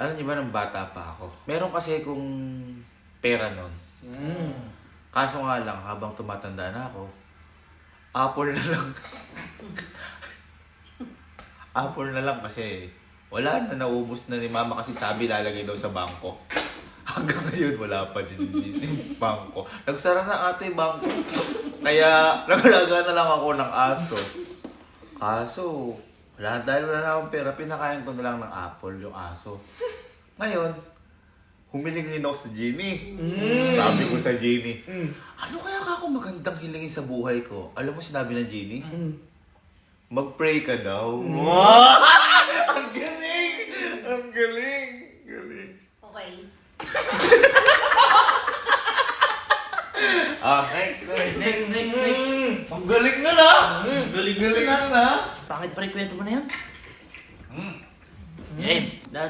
Alam niyo ba, nang bata pa ako, meron kasi kung pera nun. Kaso nga lang, habang tumatanda na ako, apple na lang. Apple na lang kasi wala na, naubos na ni mama kasi sabi lalagay daw sa bangko. Hanggang ngayon wala pa din yung bangko. Nagsara na ate yung bangko. Kaya nagalaga na lang ako ng aso. Kaso, dahil wala na akong pera, pinakain ko na lang ng apple yung aso. Ngayon, humilingin ako sa Genie. Sabi ko sa Genie, ano kaya ako magandang hilingin sa buhay ko? Alam mo sinabi ng Genie? Mag-pray ka daw. Wow! Ang galing! Ang galing! Galing. Okay. Next. Ang galing na na! Galing na na! Pangit pa rin kwento mo na yan. Game.